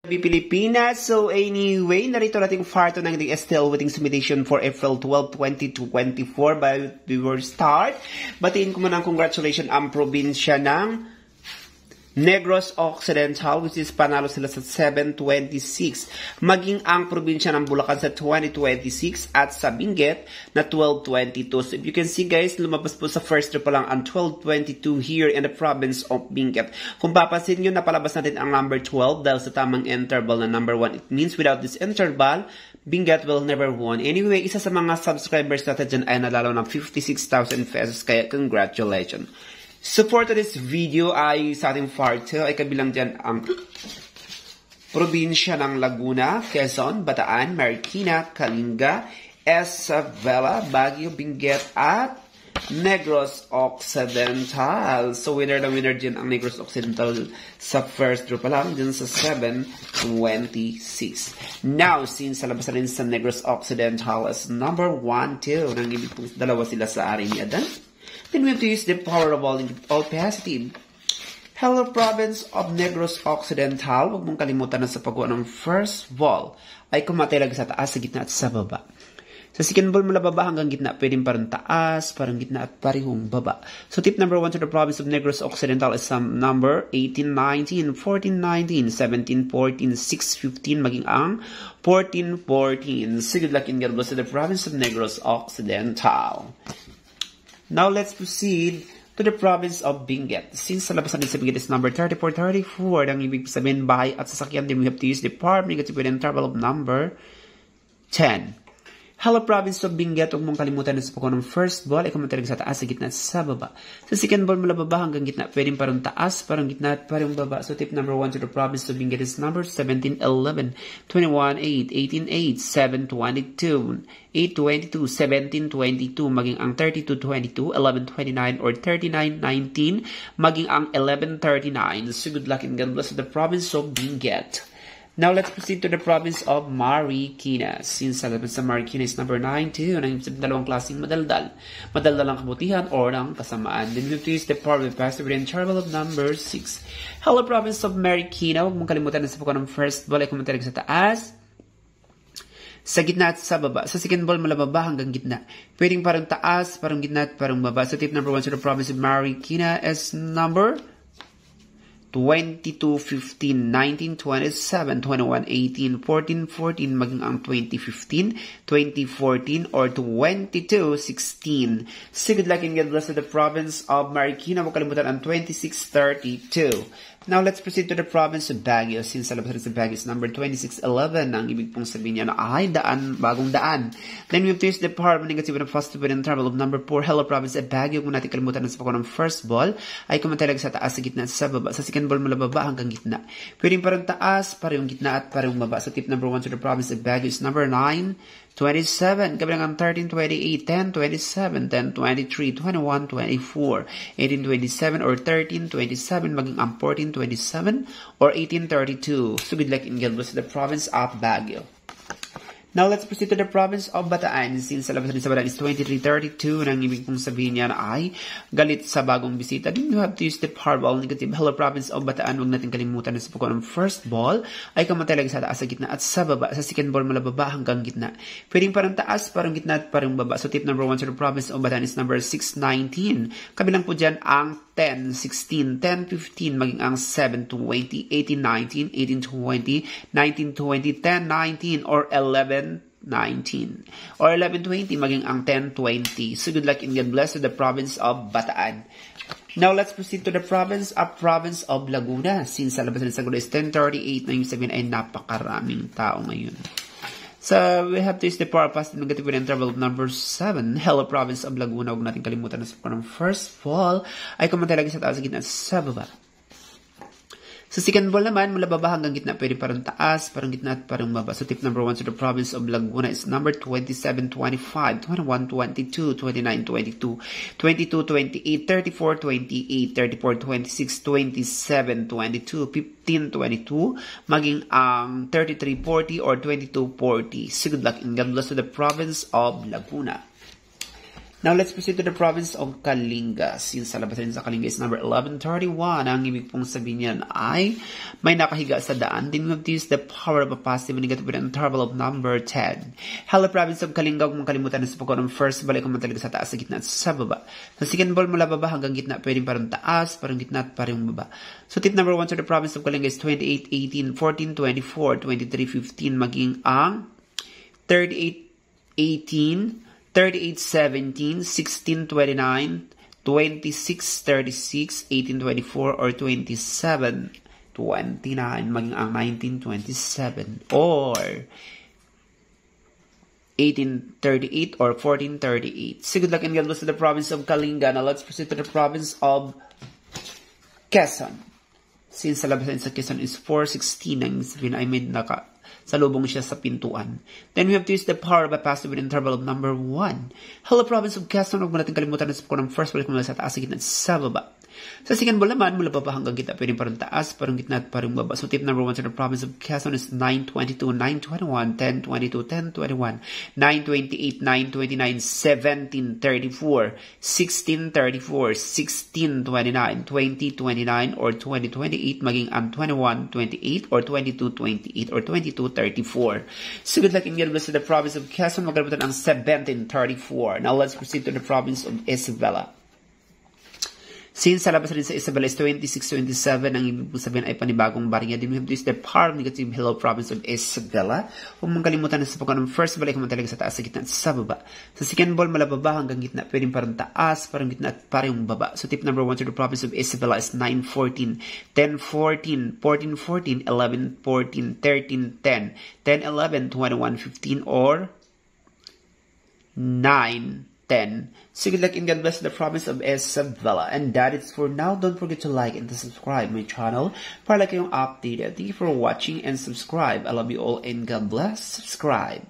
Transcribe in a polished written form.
Pilipinas. So anyway, narito natin part ng ating STL waiting submission for April 12, 2024 by we start. Batiin ko muna ang congratulations ang probinsya ng Negros Occidental, which is panalo sila sa 726. Maging ang probinsya ng Bulacan sa 2026 at sa Benguet na 1222. So if you can see guys, lumabas po sa first row pa lang ang 1222 here in the province of Benguet. Kung papansin nyo, napalabas natin ang number 12 dahil sa tamang interval na number 1. It means without this interval, Benguet will never won. Anyway, isa sa mga subscribers natin dyan ay nalalo ng 56,000 pesos. Kaya congratulations. Support to this video ay sa ating part 2 ay kabilang dyan ang probinsya ng Laguna, Quezon, Bataan, Marikina, Kalinga, Isabela, Baguio, Benguet at Negros Occidental. So winner na winner dyan ang Negros Occidental sa first row pa lang dyan sa 726. Now, since labas na rin sa Negros Occidental as number 1, 2, nang ibig pong dalawa sila sa ari ni Adan, then we have to use the power of all opacity. Hello, province of Negros Occidental. Huwag mong kalimutan na sa paggawa ng first ball ay kumatilag sa taas, sa gitna at sa baba. Sa second ball mula baba hanggang gitna, pwedeng parang taas, parang gitna at parehong baba. So tip number 1 to the province of Negros Occidental is some number 18, 19, 14, 19, 17, 14, 6, 15, maging ang 14, 14. So good luck in God bless to the province of Negros Occidental. Now, let's proceed to the province of Benguet. Since sa labasan din sa Benguet is number 34, ang ibig sabihin bahay at sasakyan, then we have to use the power negative with interval of number 10. Hello, province of Benguet. Huwag mong kalimutan na sa pagkaw ng first ball ay kumatalag sa taas, sa gitna, sa baba. Sa second ball mula baba hanggang gitna, pwedeng parang taas, parang gitna, at parang baba. So tip number 1 to the province of Benguet is number 17, 11, 21, 8, 18, 8, 7, 22, 8, 22, 17, 22, maging ang 32, 22, 11, 29, or 39, 19, maging ang 11, 39. So good luck and God bless the province of Benguet. Now, let's proceed to the province of Marikina. Since sa Marikina is number 9, 2, nang dalawang klaseng madaldal. Madaldal ang kabutihan or ang kasamaan. Then we have to use the power of the passive with interval of number 6. Hello, province of Marikina. Huwag mong kalimutan na sa pagkaw ng first ball ay kumatalag sa taas, sa gitna at sa baba. Sa second ball mula baba hanggang gitna, pwedeng parang taas, parang gitna at parang baba. So tip number 1 to the province of Marikina is number 22, 15, 19, 27, 21, 18, 14, 14, maging ang 2015, 2014, or 22, 16. So good luck and God bless to the province of Marikina. Huwag kalimutan ang 2632. Now, let's proceed to the province of Baguio. Since sa labas sa Baguio is number 2611, ang ibig pong sabihin niya na ay daan, bagong daan. Then we have to use the power of negative and positive with interval of number 4. Hello, province of Baguio. Kung natin kalimutan na sa pagkaw ng first ball, ay kumatalag sa taas, sa gitna, at sa baba. Sa second ball mula baba hanggang gitna, pwedeng parang taas, parang gitna, at parang baba. So tip number 1 to the province of Baguio is number 9, 27, kabilang ang 13, 28, 10, 27, 10, 23, 21, 24, 18, 27, or 13, 27, maging ang 14, 27, or 18, 32. So good luck in God bless the province of Baguio. Now, let's proceed to the province of Bataan. Since sa labas sa Bataan is 2332, nang ibig pong sabihin niya na ay galit sa bagong bisita, then you have to use the power ball negative. Hello, province of Bataan. Huwag natin kalimutan na sa pagkaw ng first ball ay kamatalag sa taas, sa gitna, at sa baba. Sa second ball mula baba hanggang gitna, pwedeng parang taas, parang gitna, at parang baba. So tip number 1 to the province of Bataan is number 619. Kabilang po dyan ang 10, 16, 10, 15, maging ang 7, 20, 18, 19, 18, 20, 19, 20, 10, 19, or 11, 19, or 11, 20, maging ang 10, 20. So good luck and God bless to the province of Bataan. Now, let's proceed to the province of Laguna. Since sa labas sa Laguna is 10:38, na yung sabihin ay napakaraming tao ngayon. So, we have to use the power of positive negative with interval of number 7. Hello, province of Laguna. Huwag natin kalimutan na sa pagkaw ng first ball ay kumatalag sa taas, sa gitna, sa baba. Sa second ball naman, mula baba hanggang gitna, pwede parang taas, parang gitna, at parang baba. So tip number 1 to the province of Laguna is number 27, 25, 21, 22, 29, 22, 22, 28, 34, 28, 34, 26, 27, 22, 15, 22, maging ang 33, 40, or 22, 40. So good luck and God bless to the province of Laguna. Now, let's proceed to the province of Kalinga. Since sa labas rin sa Kalinga is number 1131, ang ibig pong sabihin niyan ay may nakahiga sa daan. Then we have to use the power of a positive and negative with an interval of number 10. Hello, province of Kalinga. Huwag mong kalimutan na sa pagkaw ng first ball, ikaw man talaga sa taas, sa gitna at sa baba. Sa second ball, mula baba hanggang gitna, pwedeng parang taas, parang gitna at parang baba. So, tip number 1 to the province of Kalinga is 28, 18, 14, 24, 23, 15, maging ang 38, 18, 38, 17, 16, 29, 26, 36, 18, 24, or 27, 29, maging ang 19, 27, or 18, 38, or 14, 38. So good luck and God bless to the province of Kalinga. Now let's proceed to the province of Quezon. Since sa labasan sa Quezon is 416, ang sabihin ay may salubong siya sa pintuan. Then we have to use the power of a positive interval of number 1. Hello, province of Quezon. Huwag mo natin kalimutan na sa pagkaw ng first ball mula sa taas, sa gitna, sa baba. Sa second ball naman, mula baba hanggang gitna, pwedeng parang taas, parang gitna, at parang baba. So tip number 1 to the province of Quezon is 922, 921, 1022, 1021, 928, 929, 1734, 1634, 1629, 2029, or 2028, maging ang 2128, or 2228, or 2234. So good luck and God bless to the province of Quezon. Magkalimutan ang 1734. Now let's proceed to the province of Isabela. Since sa labas rin sa Isabela is 26-27, ang ibig sabihin ay panibagong barya. Then we have to use the power of negative hello province of Isabela. Huwag mong kalimutan na sa pagkaw ng first ball, ikaw man talaga sa taas, sa gitna at sa baba. Sa second ball, mula baba hanggang gitna, pwedeng parang taas, parang gitna at parang baba. So tip number 1 to the province of Isabela is 9-14, 10-14, 14-14, 11-14, 13-10, 10-11, 21-15, or 9-10. So good luck and God bless the province of Isabela. And that is for now. Don't forget to like and to subscribe my channel para like kayong updated. Thank you for watching and subscribe. I love you all and God bless. Subscribe.